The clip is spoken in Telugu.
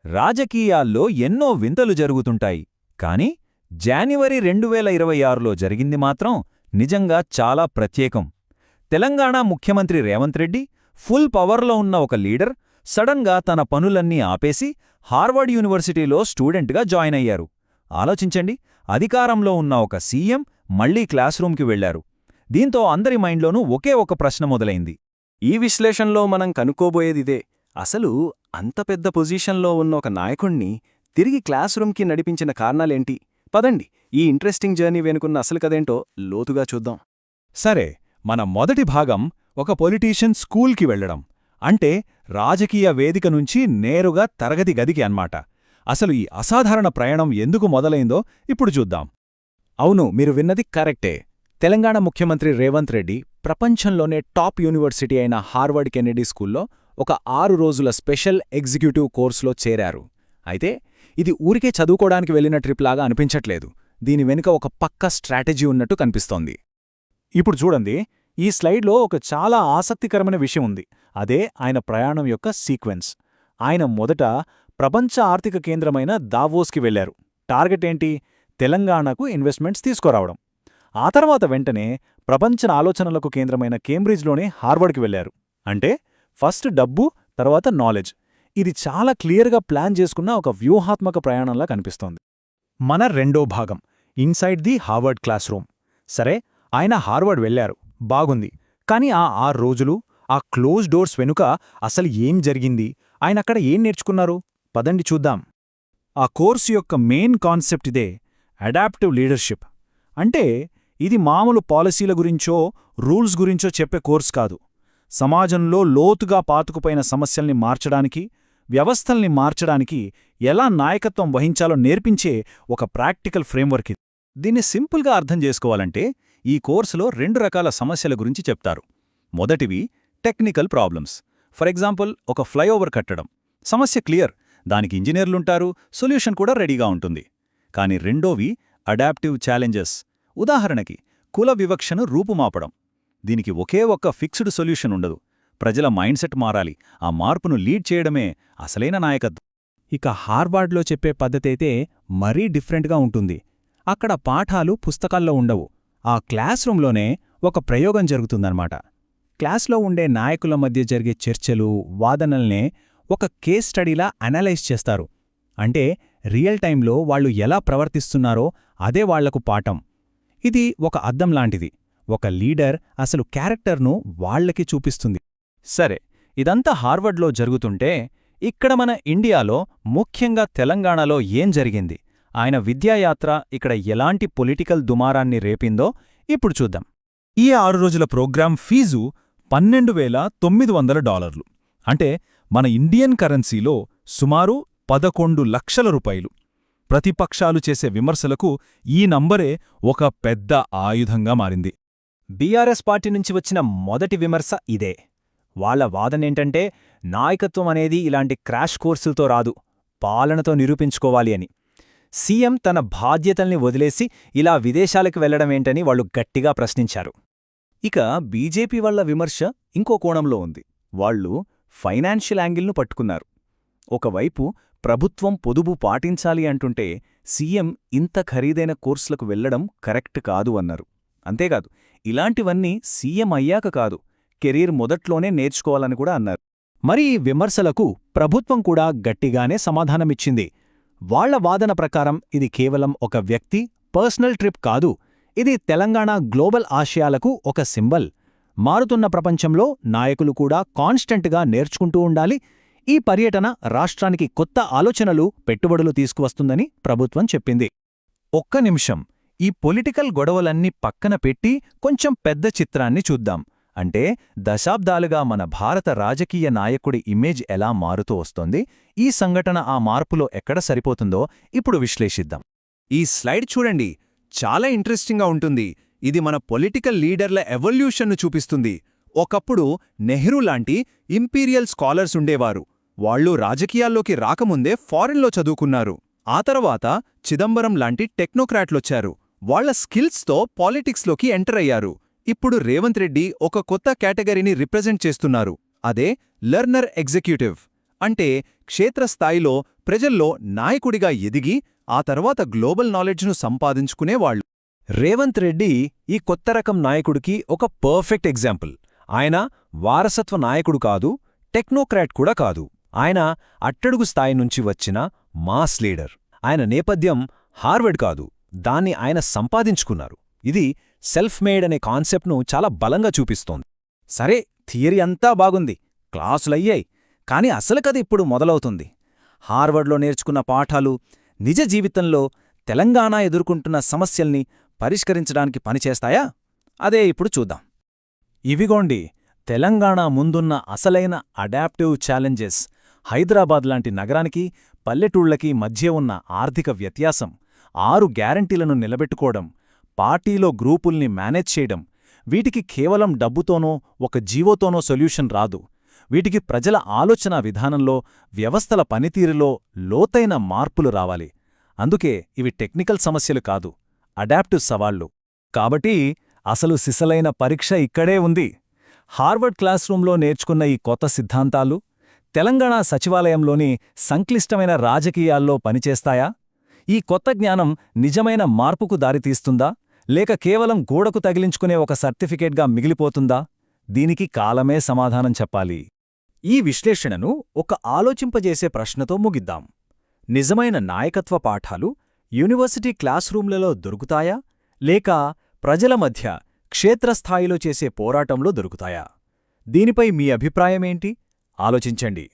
రాజకీయాల్లో ఎన్నో వింతలు జరుగుతుంటాయి కాని జాన్యువరి 2026లో జరిగింది మాత్రం నిజంగా చాలా ప్రత్యేకం. తెలంగాణ ముఖ్యమంత్రి రేవంత్ రెడ్డి ఫుల్ పవర్లో ఉన్న ఒక లీడర్ సడన్గా తన పనులన్నీ ఆపేసి హార్వర్డ్ యూనివర్సిటీలో స్టూడెంట్గా జాయిన్ అయ్యారు. ఆలోచించండి, అధికారంలో ఉన్న ఒక సీఎం మళ్లీ క్లాస్ రూమ్కి వెళ్లారు. దీంతో అందరి మైండ్లోనూ ఒకే ఒక ప్రశ్న మొదలైంది. ఈ విశ్లేషణలో మనం కనుక్కోబోయేదిదే. అసలు అంత పెద్ద పొజిషన్లో ఉన్న ఒక నాయకుణ్ణి తిరిగి క్లాస్ రూమ్కి నడిపించిన కారణాలేంటి? పదండి, ఈ ఇంట్రెస్టింగ్ జర్నీ వెనుకున్న అసలు కదేంటో లోతుగా చూద్దాం. సరే, మన మొదటి భాగం ఒక పొలిటీషియన్ స్కూల్కి వెళ్లడం. అంటే రాజకీయ వేదిక నుంచి నేరుగా తరగతి గదికి అన్మాట. అసలు ఈ అసాధారణ ప్రయాణం ఎందుకు మొదలైందో ఇప్పుడు చూద్దాం. అవును, మీరు విన్నది కరెక్టే. తెలంగాణ ముఖ్యమంత్రి రేవంత్ రెడ్డి ప్రపంచంలోనే టాప్ యూనివర్సిటీ అయిన హార్వర్డ్ కెనెడీ స్కూల్లో ఒక 6 రోజుల స్పెషల్ ఎగ్జిక్యూటివ్ కోర్సులో చేరారు. అయితే ఇది ఊరికే చదువుకోవడానికి వెళ్లిన ట్రిప్ లాగా అనిపించట్లేదు. దీని వెనుక ఒక పక్కా స్ట్రాటజీ ఉన్నట్టు కనిపిస్తోంది. ఇప్పుడు చూడండి, ఈ స్లైడ్లో ఒక చాలా ఆసక్తికరమైన విషయం ఉంది. అదే ఆయన ప్రయాణం యొక్క సీక్వెన్స్. ఆయన మొదట ప్రపంచ ఆర్థిక కేంద్రమైన దావోస్కి వెళ్లారు. టార్గెట్ ఏంటి? తెలంగాణకు ఇన్వెస్ట్మెంట్స్ తీసుకురావడం. ఆ తర్వాత వెంటనే ప్రపంచ ఆలోచనలకు కేంద్రమైన కేంబ్రిడ్జ్లోనే హార్వర్డ్కి వెళ్లారు. అంటే ఫస్ట్ డబ్బు, తర్వాత నాలెడ్జ్. ఇది చాలా క్లియర్గా ప్లాన్ చేసుకున్న ఒక వ్యూహాత్మక ప్రయాణంలా కనిపిస్తోంది. మన రెండో భాగం, inside the Harvard class room. సరే, ఆయన హార్వర్డ్ వెళ్లారు, బాగుంది. కాని ఆ 6 రోజులు, ఆ క్లోజ్ డోర్స్ వెనుక అసలు ఏం జరిగింది? ఆయనక్కడ ఏం నేర్చుకున్నారు? పదండి చూద్దాం. ఆ కోర్సు యొక్క మెయిన్ కాన్సెప్ట్ ఇదే, అడాప్టివ్ లీడర్షిప్. అంటే ఇది మామూలు పాలసీల గురించో రూల్స్ గురించో చెప్పే కోర్సు కాదు. సమాజంలో లోతుగా పాతుకుపోయిన సమస్యల్ని మార్చడానికి, వ్యవస్థల్ని మార్చడానికి ఎలా నాయకత్వం వహించాలో నేర్పించే ఒక ప్రాక్టికల్ ఫ్రేమ్వర్క్ ఇది. దీన్ని సింపుల్గా అర్థం చేసుకోవాలంటే ఈ కోర్సులో 2 రకాల సమస్యల గురించి చెప్తారు. మొదటివి టెక్నికల్ ప్రాబ్లమ్స్. ఫర్ ఎగ్జాంపుల్, ఒక ఫ్లైఓవర్ కట్టడం. సమస్య క్లియర్, దానికి ఇంజనీర్లుంటారు, సొల్యూషన్ కూడా రెడీగా ఉంటుంది. కాని రెండోవి అడాప్టివ్ ఛాలెంజెస్. ఉదాహరణకి కుల వివక్షను రూపుమాపడం. దీనికి ఒకే ఒక్క ఫిక్స్డ్ సొల్యూషన్ ఉండదు. ప్రజల మైండ్ సెట్ మారాలి. ఆ మార్పును లీడ్ చేయడమే అసలైన నాయకత్వం. ఇక హార్వర్డ్లో చెప్పే పద్ధతైతే మరీ డిఫరెంట్గా ఉంటుంది. అక్కడ పాఠాలు పుస్తకాల్లో ఉండవు. ఆ క్లాస్ రూంలోనే ఒక ప్రయోగం జరుగుతుందన్నమాట. క్లాస్లో ఉండే నాయకుల మధ్య జరిగే చర్చలు, వాదనల్నే ఒక కేస్ స్టడీలా అనలైజ్ చేస్తారు. అంటే రియల్ టైంలో వాళ్ళు ఎలా ప్రవర్తిస్తున్నారో అదే వాళ్లకు పాఠం. ఇది ఒక అద్దం లాంటిది. ఒక లీడర్ అసలు క్యారెక్టర్ను వాళ్లకి చూపిస్తుంది. సరే, ఇదంతా హార్వర్డ్లో జరుగుతుంటే ఇక్కడ మన ఇండియాలో, ముఖ్యంగా తెలంగాణలో ఏం జరిగింది? ఆయన విద్యాయాత్ర ఇక్కడ ఎలాంటి పొలిటికల్ దుమారాన్ని రేపిందో ఇప్పుడు చూద్దాం. ఈ 6 రోజుల ప్రోగ్రాం ఫీజు $12,900. అంటే మన ఇండియన్ కరెన్సీలో సుమారు 11 లక్షల రూపాయలు. ప్రతిపక్షాలు చేసే విమర్శలకు ఈ నంబరే ఒక పెద్ద ఆయుధంగా మారింది. బీఆర్ఎస్ పార్టీ నుంచి వచ్చిన మొదటి విమర్శ ఇదే. వాళ్ల వాదనేంటంటే నాయకత్వం అనేది ఇలాంటి క్రాష్ కోర్సులతో రాదు, పాలనతో నిరూపించుకోవాలి అని. సీఎం తన బాధ్యతల్ని వదిలేసి ఇలా విదేశాలకు వెళ్లడమేంటని వాళ్లు గట్టిగా ప్రశ్నించారు. ఇక బీజేపీ వాళ్ల విమర్శ ఇంకో కోణంలో ఉంది. వాళ్లు ఫైనాన్షియల్ యాంగిల్ను పట్టుకున్నారు. ఒకవైపు ప్రభుత్వం పొదుపు పాటించాలి అంటుంటే సీఎం ఇంత ఖరీదైన కోర్సులకు వెళ్లడం కరెక్ట్ కాదు అన్నారు. అంతేకాదు, ఇలాంటివన్నీ సీఎం అయ్యాక కాదు, కెరీర్ మొదట్లోనే నేర్చుకోవాలని కూడా అన్నారు. మరి ఈ విమర్శలకు ప్రభుత్వం కూడా గట్టిగానే సమాధానమిచ్చింది. వాళ్ల వాదన ప్రకారం ఇది కేవలం ఒక వ్యక్తి పర్సనల్ ట్రిప్ కాదు, ఇది తెలంగాణ గ్లోబల్ ఆశయాలకు ఒక సింబల్. మారుతున్న ప్రపంచంలో నాయకులు కూడా కాన్స్టెంట్గా నేర్చుకుంటూ ఉండాలి. ఈ పర్యటన రాష్ట్రానికి కొత్త ఆలోచనలు, పెట్టుబడులు తీసుకువస్తుందని ప్రభుత్వం చెప్పింది. ఒక్క నిమిషం, ఈ పొలిటికల్ గొడవలన్నీ పక్కన పెట్టి కొంచెం పెద్ద చిత్రాన్ని చూద్దాం. అంటే దశాబ్దాలుగా మన భారత రాజకీయ నాయకుడి ఇమేజ్ ఎలా మారుతూ వస్తోంది, ఈ సంఘటన ఆ మార్పులో ఎక్కడ సరిపోతుందో ఇప్పుడు విశ్లేషిద్దాం. ఈ స్లైడ్ చూడండి, చాలా ఇంట్రెస్టింగ్గా ఉంటుంది. ఇది మన పొలిటికల్ లీడర్ల ఎవల్యూషన్ను చూపిస్తుంది. ఒకప్పుడు నెహ్రూ లాంటి ఇంపీరియల్ స్కాలర్స్ ఉండేవారు. వాళ్ళు రాజకీయాల్లోకి రాకముందే ఫారిన్లో చదువుకున్నారు. ఆ తర్వాత చిదంబరం లాంటి టెక్నోక్రాట్లొచ్చారు. వాళ్ల స్కిల్స్తో పాలిటిక్స్లోకి ఎంటర్ అయ్యారు. ఇప్పుడు రేవంత్ రెడ్డి ఒక కొత్త కేటగిరీని రిప్రజెంట్ చేస్తున్నారు. అదే లెర్నర్ ఎగ్జిక్యూటివ్. అంటే క్షేత్రస్థాయిలో ప్రజల్లో నాయకుడిగా ఎదిగి ఆ తర్వాత గ్లోబల్ నాలెడ్జ్ను సంపాదించుకునేవాళ్లు. రేవంత్ రెడ్డి ఈ కొత్త రకం నాయకుడికి ఒక పర్ఫెక్ట్ ఎగ్జాంపుల్. ఆయన వారసత్వ నాయకుడు కాదు, టెక్నోక్రాట్ కూడా కాదు. ఆయన అట్టడుగు స్థాయి నుంచి వచ్చిన మాస్ లీడర్. ఆయన నేపథ్యం హార్వర్డ్ కాదు, దాన్ని ఆయన సంపాదించుకున్నారు. ఇది సెల్ఫ్ మేడ్ అనే కాన్సెప్ట్ను చాలా బలంగా చూపిస్తోంది. సరే, థియరీ అంతా బాగుంది, క్లాసులయ్యాయి. కాని అసలు కథ ఇప్పుడు మొదలవుతుంది. హార్వర్డ్లో నేర్చుకున్న పాఠాలు నిజ జీవితంలో తెలంగాణ ఎదుర్కొంటున్న సమస్యల్ని పరిష్కరించడానికి పనిచేస్తాయా? అదే ఇప్పుడు చూద్దాం. ఇవిగోండి తెలంగాణ ముందున్న అసలైన అడాప్టివ్ ఛాలెంజెస్. హైదరాబాద్ లాంటి నగరానికి, పల్లెటూళ్లకి మధ్య ఉన్న ఆర్థిక వ్యత్యాసం, 6 గ్యారంటీలను నిలబెట్టుకోవడం, పార్టీలో గ్రూపుల్ని మేనేజ్ చేయడం. వీటికి కేవలం డబ్బుతోనో ఒక జీవోతోనో సొల్యూషన్ రాదు. వీటికి ప్రజల ఆలోచనా విధానంలో, వ్యవస్థల పనితీరులో లోతైన మార్పులు రావాలి. అందుకే ఇవి టెక్నికల్ సమస్యలు కాదు, అడాప్టివ్ సవాళ్లు. కాబట్టి అసలు సిసలైన పరీక్ష ఇక్కడే ఉంది. హార్వర్డ్ క్లాస్ రూంలో నేర్చుకున్న ఈ కొత్త సిద్ధాంతాలు తెలంగాణ సచివాలయంలోని సంక్లిష్టమైన రాజకీయాల్లో పనిచేస్తాయా? ఈ కొత్త జ్ఞానం నిజమైన మార్పుకు దారితీస్తుందా, లేక కేవలం గోడకు తగిలించుకునే ఒక సర్టిఫికేట్గా మిగిలిపోతుందా? దీనికి కాలమే సమాధానం చెప్పాలి. ఈ విశ్లేషణను ఒక ఆలోచింపజేసే ప్రశ్నతో ముగిద్దాం. నిజమైన నాయకత్వ పాఠాలు యూనివర్సిటీ క్లాస్ రూంలలో దొరుకుతాయా, లేక ప్రజల మధ్య క్షేత్రస్థాయిలో చేసే పోరాటంలో దొరుకుతాయా? దీనిపై మీ అభిప్రాయమేంటి? ఆలోచించండి.